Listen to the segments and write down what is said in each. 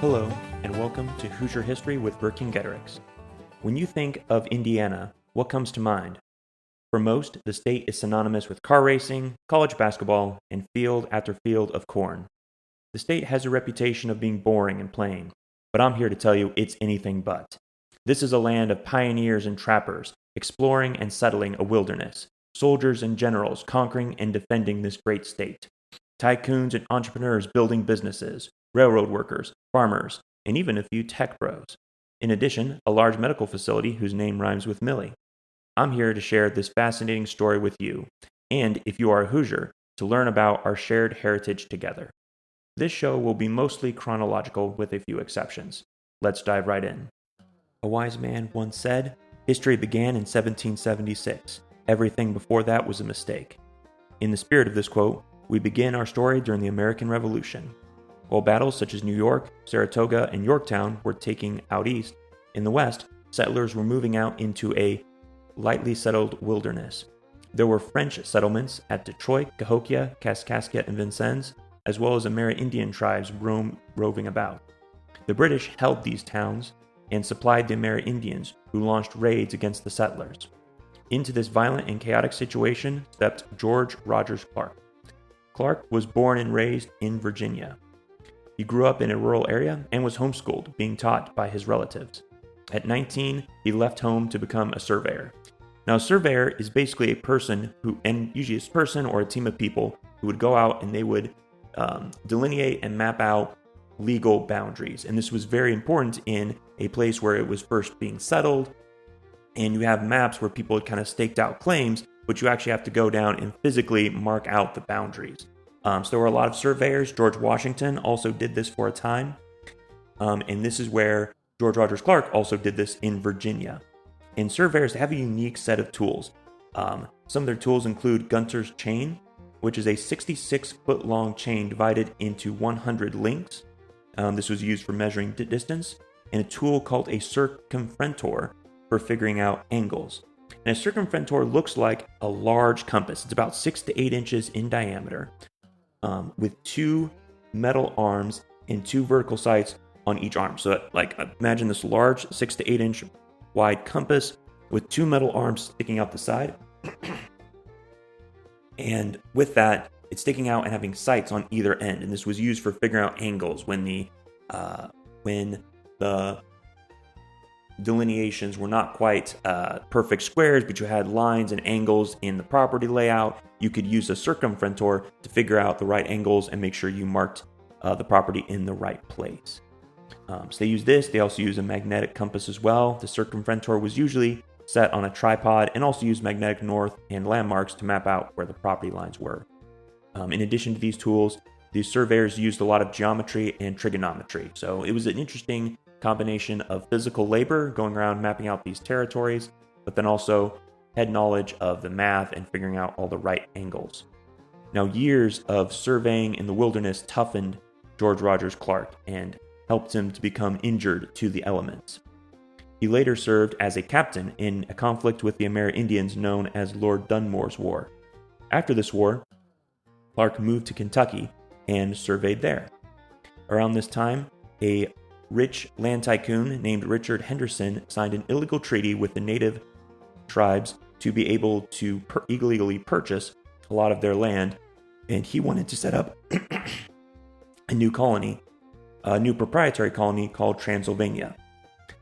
Hello, and welcome to Hoosier History with Vercingetorix. When you think of Indiana, what comes to mind? For most, the state is synonymous with car racing, college basketball, and field after field of corn. The state has a reputation of being boring and plain, but I'm here to tell you it's anything but. This is a land of pioneers and trappers, exploring and settling a wilderness, soldiers and generals conquering and defending this great state, tycoons and entrepreneurs building businesses, railroad workers, farmers, and even a few tech bros. In addition, a large medical facility whose name rhymes with Millie. I'm here to share this fascinating story with you, and if you are a Hoosier, to learn about our shared heritage together. This show will be mostly chronological with a few exceptions. Let's dive right in. A wise man once said, "History began in 1776. Everything before that was a mistake." In the spirit of this quote, we begin our story during the American Revolution. While battles such as New York, Saratoga, and Yorktown were taking out east, in the west, settlers were moving out into a lightly settled wilderness. There were French settlements at Detroit, Cahokia, Kaskaskia, and Vincennes, as well as Amerindian tribes roving about. The British held these towns and supplied the Amerindians, who launched raids against the settlers. Into this violent and chaotic situation stepped George Rogers Clark. Clark was born and raised in Virginia. He grew up in a rural area and was homeschooled, being taught by his relatives. At 19, he left home to become a surveyor. Now, a surveyor is basically a person and usually a person or a team of people who would go out and they would delineate and map out legal boundaries. And this was very important in a place where it was first being settled. And you have maps where people had kind of staked out claims, but you actually have to go down and physically mark out the boundaries. So there were a lot of surveyors. George Washington also did this for a time. And this is where George Rogers Clark also did this in Virginia. And surveyors have a unique set of tools. Some of their tools include Gunter's chain, which is a 66-foot long chain divided into 100 links. This was used for measuring distance, and a tool called a circumferentor for figuring out angles. And a circumferentor looks like a large compass. It's about 6 to 8 inches in diameter, with 2 metal arms and 2 vertical sights on each arm. So imagine this large 6 to 8 inch wide compass with 2 metal arms sticking out the side. And with that, it's sticking out and having sights on either end. And this was used for figuring out angles when the delineations were not quite perfect squares, but you had lines and angles in the property layout. You could use a circumferentor to figure out the right angles and make sure you marked the property in the right place. So they use this. They also use a magnetic compass as well. The circumferentor was usually set on a tripod and also used magnetic north and landmarks to map out where the property lines were. In addition to these tools, these surveyors used a lot of geometry and trigonometry. So it was an interesting combination of physical labor going around mapping out these territories, but then also had knowledge of the math and figuring out all the right angles. Now, years of surveying in the wilderness toughened George Rogers Clark and helped him to become injured to the elements. He later served as a captain in a conflict with the Amerindians known as Lord Dunmore's War. After this war, Clark moved to Kentucky and surveyed there. Around this time, a rich land tycoon named Richard Henderson signed an illegal treaty with the native tribes to be able to illegally purchase a lot of their land, and he wanted to set up a new proprietary colony called Transylvania.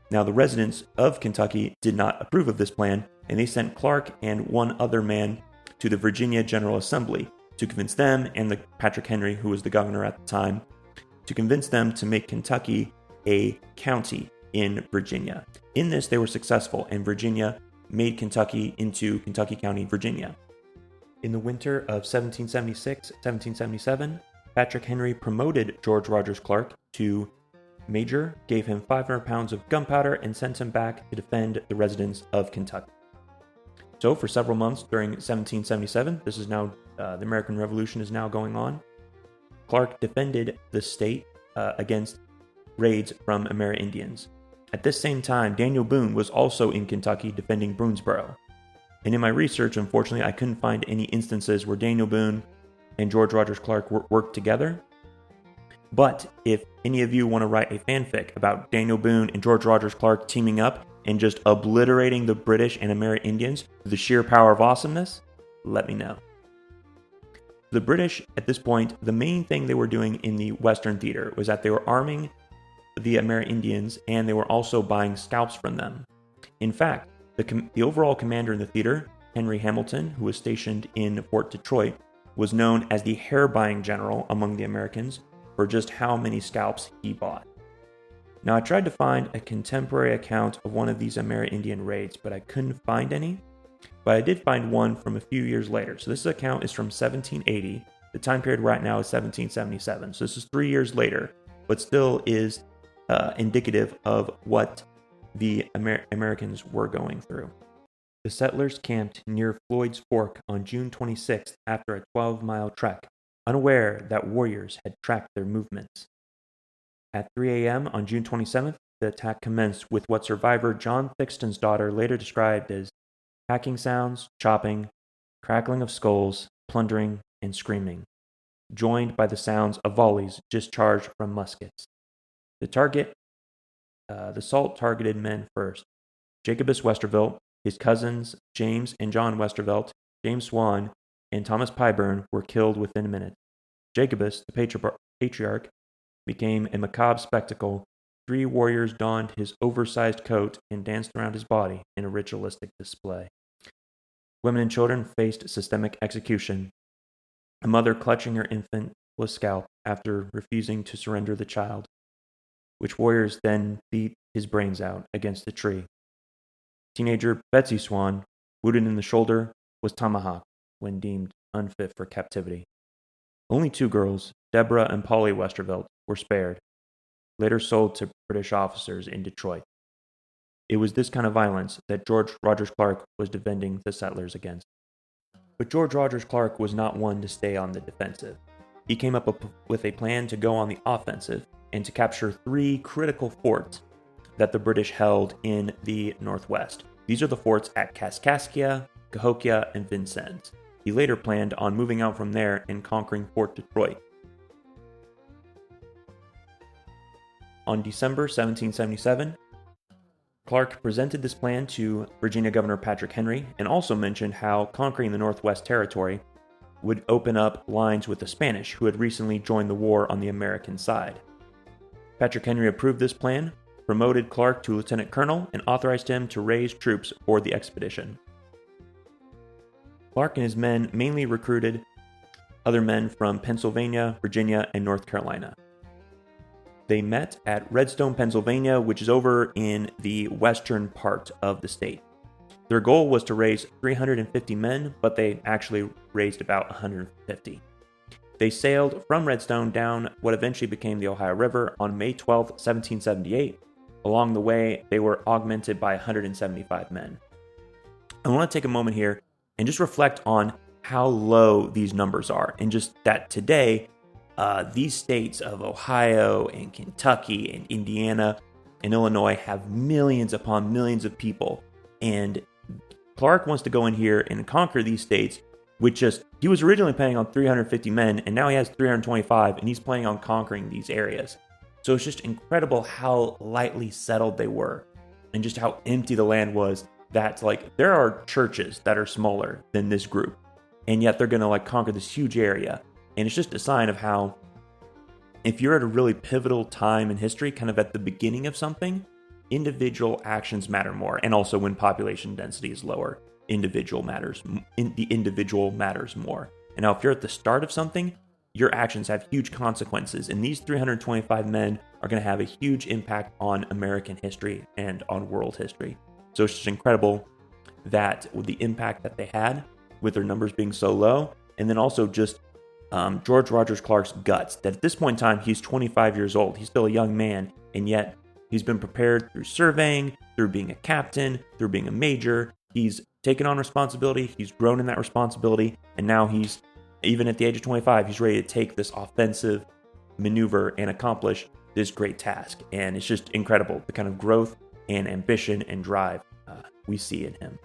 Now, the residents of Kentucky did not approve of this plan, and they sent Clark and one other man to the Virginia General Assembly to convince them and Patrick Henry, who was the governor at the time, to convince them to make Kentucky a county in Virginia. In this, they were successful, and Virginia made Kentucky into Kentucky County, Virginia. In the winter of 1776-1777, Patrick Henry promoted George Rogers Clark to major, gave him 500 pounds of gunpowder, and sent him back to defend the residents of Kentucky. So for several months during 1777, this is now, the American Revolution is now going on, Clark defended the state against raids from Amerindians. At this same time, Daniel Boone was also in Kentucky defending Boonesboro. And in my research, unfortunately, I couldn't find any instances where Daniel Boone and George Rogers Clark worked together. But if any of you want to write a fanfic about Daniel Boone and George Rogers Clark teaming up and just obliterating the British and Amerindians through the sheer power of awesomeness, let me know. The British, at this point, the main thing they were doing in the Western theater was that they were arming the Amerindians and they were also buying scalps from them. In fact, the overall commander in the theater, Henry Hamilton, who was stationed in Fort Detroit, was known as the hair-buying general among the Americans for just how many scalps he bought. Now, I tried to find a contemporary account of one of these Amerindian raids, but I couldn't find any. But I did find one from a few years later. So this account is from 1780. The time period right now is 1777. So this is 3 years later, but still is indicative of what the Americans were going through. The settlers camped near Floyd's Fork on June 26th after a 12-mile trek, unaware that warriors had tracked their movements. At 3 a.m. on June 27th, the attack commenced with what survivor John Thixton's daughter later described as hacking sounds, chopping, crackling of skulls, plundering, and screaming, joined by the sounds of volleys discharged from muskets. The assault targeted men first. Jacobus Westervelt, his cousins James and John Westervelt, James Swan, and Thomas Pyburn were killed within a minute. Jacobus, the patriarch, became a macabre spectacle. 3 warriors donned his oversized coat and danced around his body in a ritualistic display. Women and children faced systemic execution. A mother clutching her infant was scalped after refusing to surrender the child, which warriors then beat his brains out against a tree. Teenager Betsy Swan, wounded in the shoulder, was tomahawked when deemed unfit for captivity. Only 2 girls, Deborah and Polly Westervelt, were spared, later sold to British officers in Detroit. It was this kind of violence that George Rogers Clark was defending the settlers against. But George Rogers Clark was not one to stay on the defensive. He came up with a plan to go on the offensive and to capture 3 critical forts that the British held in the Northwest. These are the forts at Kaskaskia, Cahokia, and Vincennes. He later planned on moving out from there and conquering Fort Detroit. On December 1777, Clark presented this plan to Virginia Governor Patrick Henry and also mentioned how conquering the Northwest Territory would open up lines with the Spanish, who had recently joined the war on the American side. Patrick Henry approved this plan, promoted Clark to lieutenant colonel, and authorized him to raise troops for the expedition. Clark and his men mainly recruited other men from Pennsylvania, Virginia, and North Carolina. They met at Redstone, Pennsylvania, which is over in the western part of the state. Their goal was to raise 350 men, but they actually raised about 150. They sailed from Redstone down what eventually became the Ohio River on May 12, 1778. Along the way, they were augmented by 175 men. I want to take a moment here and just reflect on how low these numbers are, and just that today, these states of Ohio and Kentucky and Indiana and Illinois have millions upon millions of people, and Clark wants to go in here and conquer these states with he was originally planning on 350 men, and now he has 325, and he's planning on conquering these areas. So it's just incredible how lightly settled they were, and just how empty the land was, that there are churches that are smaller than this group, and yet they're going to conquer this huge area. And it's just a sign of how, if you're at a really pivotal time in history, kind of at the beginning of something, individual actions matter more. And also when population density is lower, the individual matters more. And now if you're at the start of something, your actions have huge consequences. And these 325 men are going to have a huge impact on American history and on world history. So it's just incredible that with the impact that they had, with their numbers being so low, and then also just George Rogers Clark's guts, that at this point in time, he's 25 years old. He's still a young man, and yet he's been prepared through surveying, through being a captain, through being a major. He's taken on responsibility. He's grown in that responsibility, and now he's, even at the age of 25, he's ready to take this offensive maneuver and accomplish this great task. And it's just incredible, the kind of growth and ambition and drive we see in him.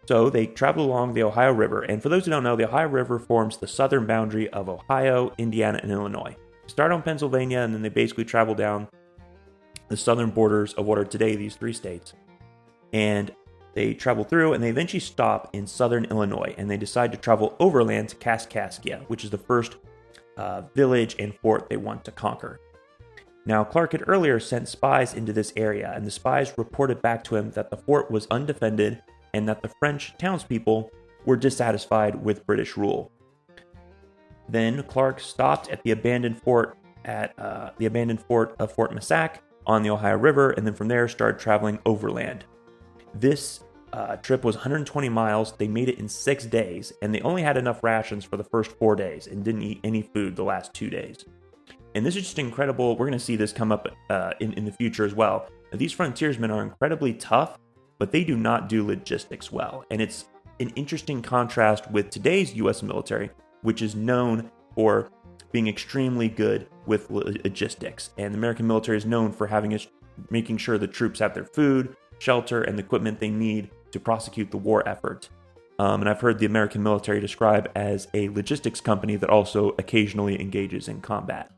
So they traveled along the Ohio River, and for those who don't know, the Ohio River forms the southern boundary of Ohio, Indiana, and Illinois. start on Pennsylvania, and then they basically travel down the southern borders of what are today these 3 states. And they travel through, and they eventually stop in southern Illinois, and they decide to travel overland to Kaskaskia, which is the first village and fort they want to conquer. Now, Clark had earlier sent spies into this area, and the spies reported back to him that the fort was undefended and that the French townspeople were dissatisfied with British rule. Then Clark stopped at the abandoned fort of Fort Massac on the Ohio River, and then from there started traveling overland. This trip was 120 miles. They made it in 6 days, and they only had enough rations for the first 4 days and didn't eat any food the last 2 days. And this is just incredible. We're going to see this come up in the future as well. These frontiersmen are incredibly tough, but they do not do logistics well. And it's an interesting contrast with today's U.S. military, which is known for being extremely good with logistics. And the American military is known for making sure the troops have their food, shelter, and the equipment they need to prosecute the war effort. And I've heard the American military described as a logistics company that also occasionally engages in combat.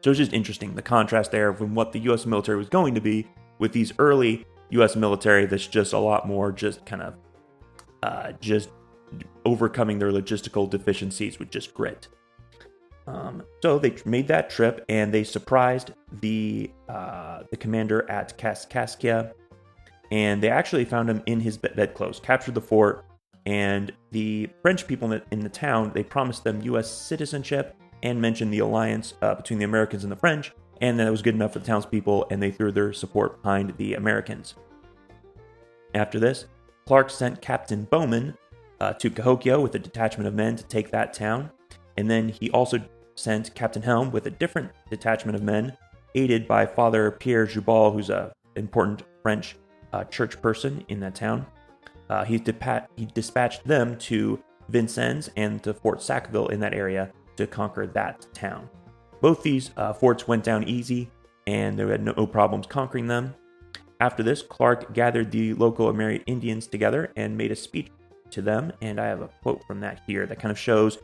So it's just interesting, the contrast there from what the U.S. military was going to be with these early U.S. military that's just a lot more just kind of just overcoming their logistical deficiencies with just grit. So they made that trip, and they surprised the commander at Kaskaskia, and they actually found him in his bedclothes, captured the fort, and the French people in the town, they promised them U.S. citizenship and mentioned the alliance between the Americans and the French, and that it was good enough for the townspeople, and they threw their support behind the Americans. After this, Clark sent Captain Bowman to Cahokia with a detachment of men to take that town, and then he also sent Captain Helm with a different detachment of men, aided by Father Pierre Jubal, who's an important French church person in that town. He dispatched them to Vincennes and to Fort Sackville in that area to conquer that town. Both these forts went down easy, and they had no problems conquering them. After this, Clark gathered the local Amerindians together and made a speech to them, and I have a quote from that here that kind of shows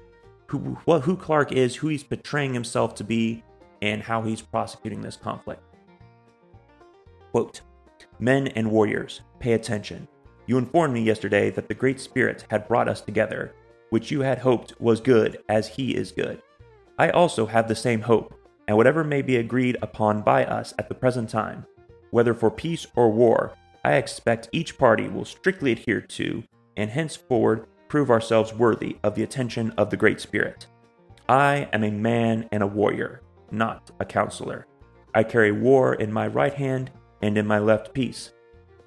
who Clark is, who he's portraying himself to be, and how he's prosecuting this conflict. Quote, "Men and warriors, pay attention. You informed me yesterday that the Great Spirit had brought us together, which you had hoped was good as he is good. I also have the same hope, and whatever may be agreed upon by us at the present time, whether for peace or war, I expect each party will strictly adhere to, and henceforward prove ourselves worthy of the attention of the Great Spirit. I am a man and a warrior, not a counselor. I carry war in my right hand and in my left peace.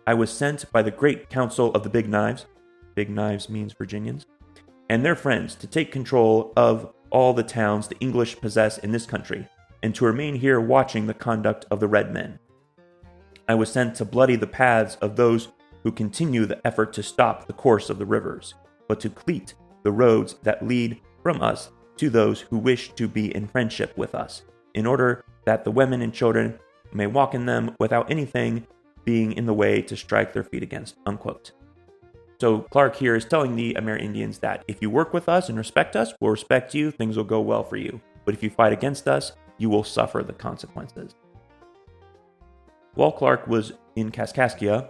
I was sent by the Great Council of the Big Knives means Virginians, and their friends to take control of all the towns the English possess in this country, and to remain here watching the conduct of the red men. I was sent to bloody the paths of those who continue the effort to stop the course of the rivers, but to cleat the roads that lead from us to those who wish to be in friendship with us, in order that the women and children may walk in them without anything being in the way to strike their feet against." Unquote. So Clark here is telling the Amerindians that if you work with us and respect us, we'll respect you, things will go well for you. But if you fight against us, you will suffer the consequences. While Clark was in Kaskaskia,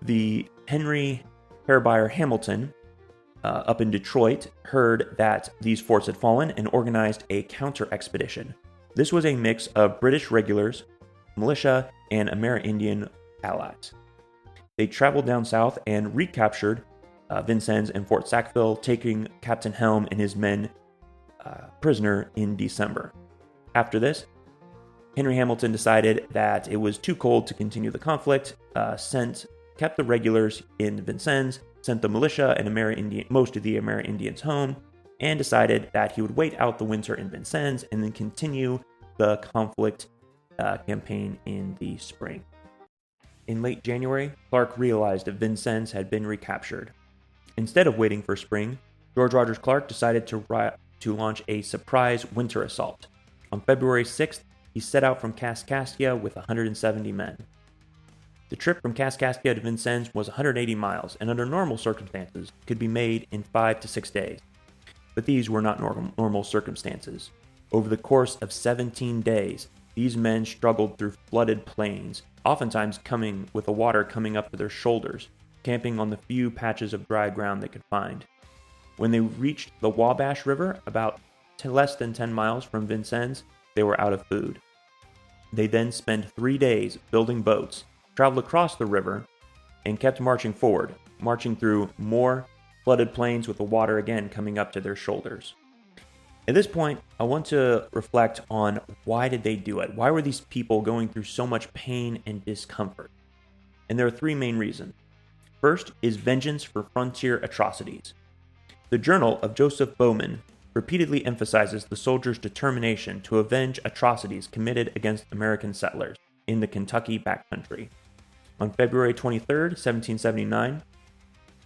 the Henry Fairbury Hamilton up in Detroit heard that these forts had fallen and organized a counter-expedition. This was a mix of British regulars, militia, and Amerindian allies. They traveled down south and recaptured Vincennes and Fort Sackville, taking Captain Helm and his men prisoner in December. After this, Henry Hamilton decided that it was too cold to continue the conflict, kept the regulars in Vincennes, sent the militia and most of the Amerindians home, and decided that he would wait out the winter in Vincennes and then continue the conflict campaign in the spring. In late January, Clark realized that Vincennes had been recaptured. Instead of waiting for spring, George Rogers Clark decided to launch a surprise winter assault. On February 6th, he set out from Kaskaskia with 170 men. The trip from Kaskaskia to Vincennes was 180 miles, and under normal circumstances could be made in 5 to 6 days. But these were not normal circumstances. Over the course of 17 days, these men struggled through flooded plains, oftentimes coming with the water coming up to their shoulders, camping on the few patches of dry ground they could find. When they reached the Wabash River, about less than 10 miles from Vincennes, they were out of food. They then spent 3 days building boats, traveled across the river, and kept marching forward, marching through more flooded plains with the water again coming up to their shoulders. At this point, I want to reflect on why did they do it? Why were these people going through so much pain and discomfort? And there are 3 main reasons. First is vengeance for frontier atrocities. The Journal of Joseph Bowman repeatedly emphasizes the soldiers' determination to avenge atrocities committed against American settlers in the Kentucky backcountry. On February 23, 1779,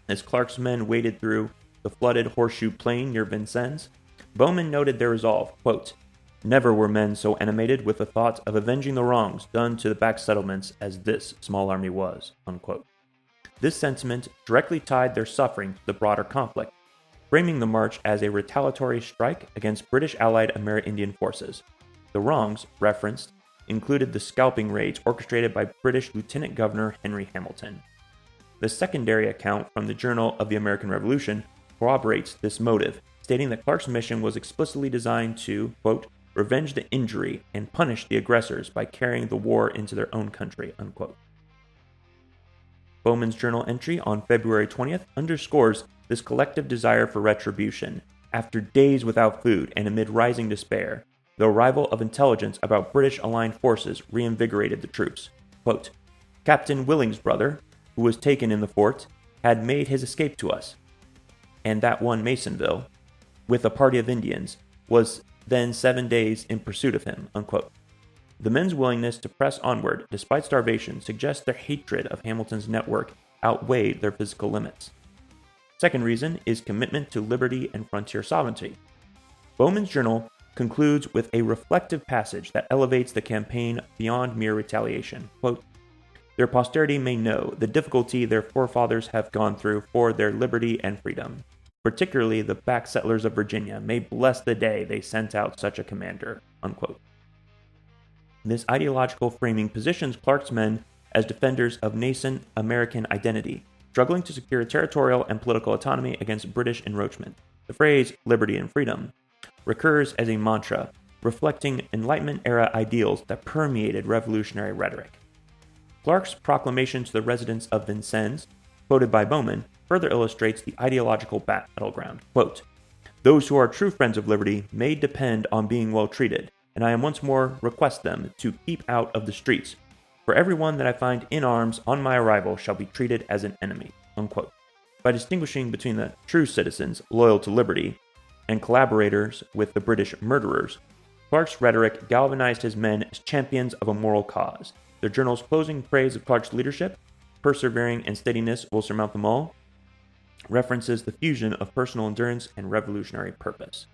as Clark's men waded through the flooded Horseshoe Plain near Vincennes, Bowman noted their resolve, quote, "Never were men so animated with the thought of avenging the wrongs done to the back settlements as this small army was," unquote. This sentiment directly tied their suffering to the broader conflict, framing the march as a retaliatory strike against British allied Amerindian forces. The wrongs referenced included the scalping raids orchestrated by British Lieutenant Governor Henry Hamilton. The secondary account from the Journal of the American Revolution corroborates this motive, stating that Clark's mission was explicitly designed to, quote, "revenge the injury and punish the aggressors by carrying the war into their own country," unquote. Bowman's journal entry on February 20th underscores this collective desire for retribution. After days without food and amid rising despair, the arrival of intelligence about British aligned forces reinvigorated the troops. Quote, "Captain Willing's brother, who was taken in the fort, had made his escape to us, and that one Masonville, with a party of Indians, was then 7 days in pursuit of him," unquote. The men's willingness to press onward despite starvation suggests their hatred of Hamilton's network outweighed their physical limits. Second reason is commitment to liberty and frontier sovereignty. Bowman's journal concludes with a reflective passage that elevates the campaign beyond mere retaliation. Quote, "Their posterity may know the difficulty their forefathers have gone through for their liberty and freedom. Particularly the back settlers of Virginia may bless the day they sent out such a commander," unquote. This ideological framing positions Clark's men as defenders of nascent American identity, struggling to secure territorial and political autonomy against British encroachment. The phrase liberty and freedom recurs as a mantra, reflecting Enlightenment-era ideals that permeated revolutionary rhetoric. Clark's proclamation to the residents of Vincennes, quoted by Bowman, further illustrates the ideological battleground. Quote, "Those who are true friends of liberty may depend on being well treated, and I once more request them to keep out of the streets, for everyone that I find in arms on my arrival shall be treated as an enemy," unquote. By distinguishing between the true citizens loyal to liberty and collaborators with the British murderers, Clark's rhetoric galvanized his men as champions of a moral cause. Their journal's closing praise of Clark's leadership, "Persevering and steadiness will surmount them all," references the fusion of personal endurance and revolutionary purpose.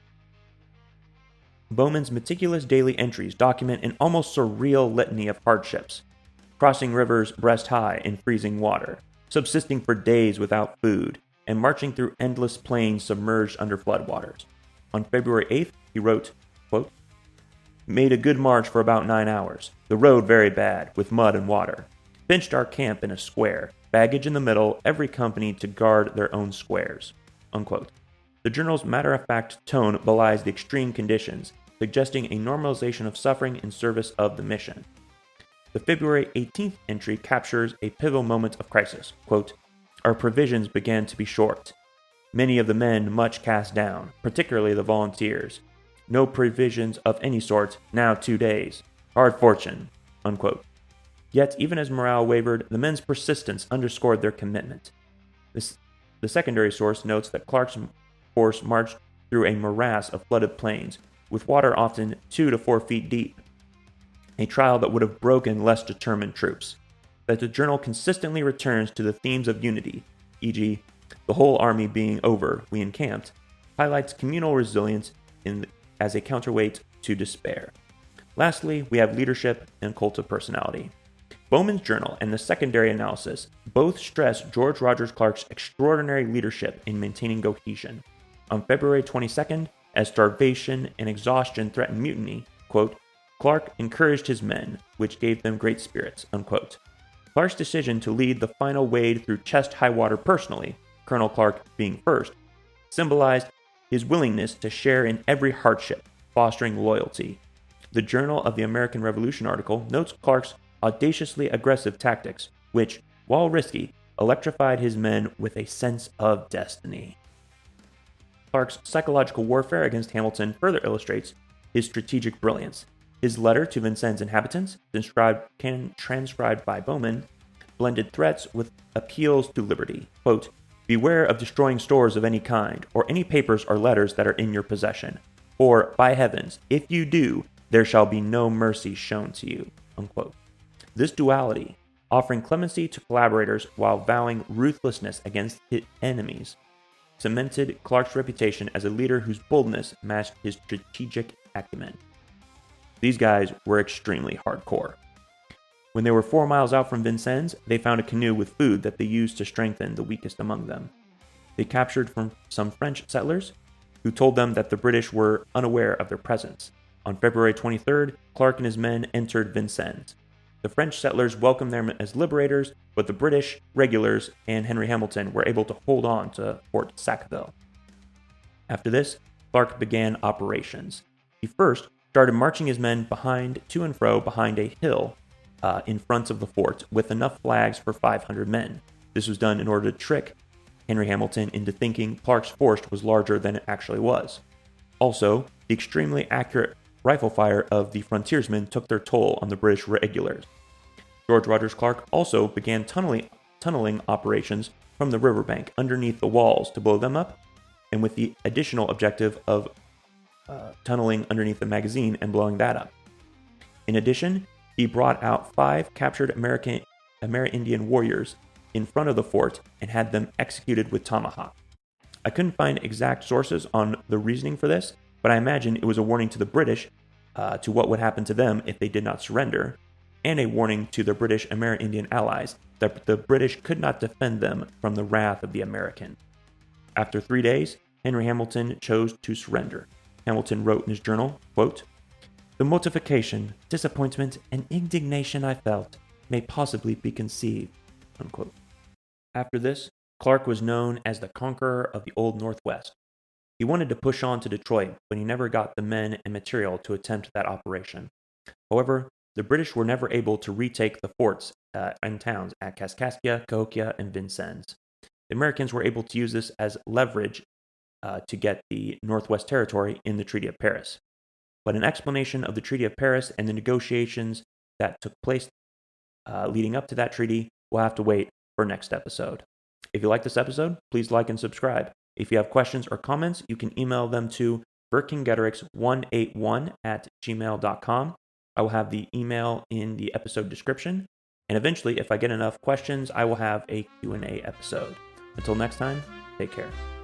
Bowman's meticulous daily entries document an almost surreal litany of hardships: crossing rivers breast high in freezing water, subsisting for days without food, and marching through endless plains submerged under floodwaters. On February 8th, he wrote, quote, "Made a good march for about 9 hours. The road very bad, with mud and water. Pinched our camp in a square, baggage in the middle, every company to guard their own squares," unquote. The journal's matter-of-fact tone belies the extreme conditions, suggesting a normalization of suffering in service of the mission. The February 18th entry captures a pivotal moment of crisis. Quote, "Our provisions began to be short. Many of the men much cast down, particularly the volunteers. No provisions of any sort, now 2 days. Hard fortune," unquote. Yet, even as morale wavered, the men's persistence underscored their commitment. The secondary source notes that Clark's force marched through a morass of flooded plains, with water often 2 to 4 feet deep, a trial that would have broken less determined troops. That the journal consistently returns to the themes of unity, e.g., the whole army being over, we encamped, highlights communal resilience as a counterweight to despair. Lastly, we have leadership and cult of personality. Bowman's journal and the secondary analysis both stress George Rogers Clark's extraordinary leadership in maintaining cohesion. On February 22nd, as starvation and exhaustion threatened mutiny, quote, Clark encouraged his men, which gave them great spirits, unquote. Clark's decision to lead the final wade through chest-high water personally, Colonel Clark being first, symbolized his willingness to share in every hardship, fostering loyalty. The Journal of the American Revolution article notes Clark's audaciously aggressive tactics, which, while risky, electrified his men with a sense of destiny. Clark's psychological warfare against Hamilton further illustrates his strategic brilliance. His letter to Vincennes' inhabitants, transcribed by Bowman, blended threats with appeals to liberty. Quote, beware of destroying stores of any kind, or any papers or letters that are in your possession. For, by heavens, if you do, there shall be no mercy shown to you. Unquote. This duality, offering clemency to collaborators while vowing ruthlessness against his enemies, cemented Clark's reputation as a leader whose boldness matched his strategic acumen. These guys were extremely hardcore. When they were 4 miles out from Vincennes, they found a canoe with food that they used to strengthen the weakest among them. They captured from some French settlers, who told them that the British were unaware of their presence. On February 23rd, Clark and his men entered Vincennes. The French settlers welcomed them as liberators, but the British regulars and Henry Hamilton were able to hold on to Fort Sackville. After this, Clark began operations. He first started marching his men to and fro behind a hill in front of the fort with enough flags for 500 men. This was done in order to trick Henry Hamilton into thinking Clark's force was larger than it actually was. Also, the extremely accurate rifle fire of the frontiersmen took their toll on the British regulars. George Rogers Clark also began tunneling operations from the riverbank underneath the walls to blow them up, and with the additional objective of tunneling underneath the magazine and blowing that up. In addition, he brought out 5 captured Amerindian warriors in front of the fort and had them executed with tomahawk. I couldn't find exact sources on the reasoning for this, but I imagine it was a warning to the British to what would happen to them if they did not surrender, and a warning to the British Amerindian allies that the British could not defend them from the wrath of the American. After 3 days, Henry Hamilton chose to surrender. Hamilton wrote in his journal, quote, the mortification, disappointment, and indignation I felt may possibly be conceived, unquote. After this, Clark was known as the Conqueror of the Old Northwest. He wanted to push on to Detroit, but he never got the men and material to attempt that operation. However, the British were never able to retake the forts and towns at Kaskaskia, Cahokia, and Vincennes. The Americans were able to use this as leverage to get the Northwest Territory in the Treaty of Paris. But an explanation of the Treaty of Paris and the negotiations that took place leading up to that treaty will have to wait for next episode. If you like this episode, please like and subscribe. If you have questions or comments, you can email them to verkingederickx181@gmail.com. I will have the email in the episode description. And eventually, if I get enough questions, I will have a Q&A episode. Until next time, take care.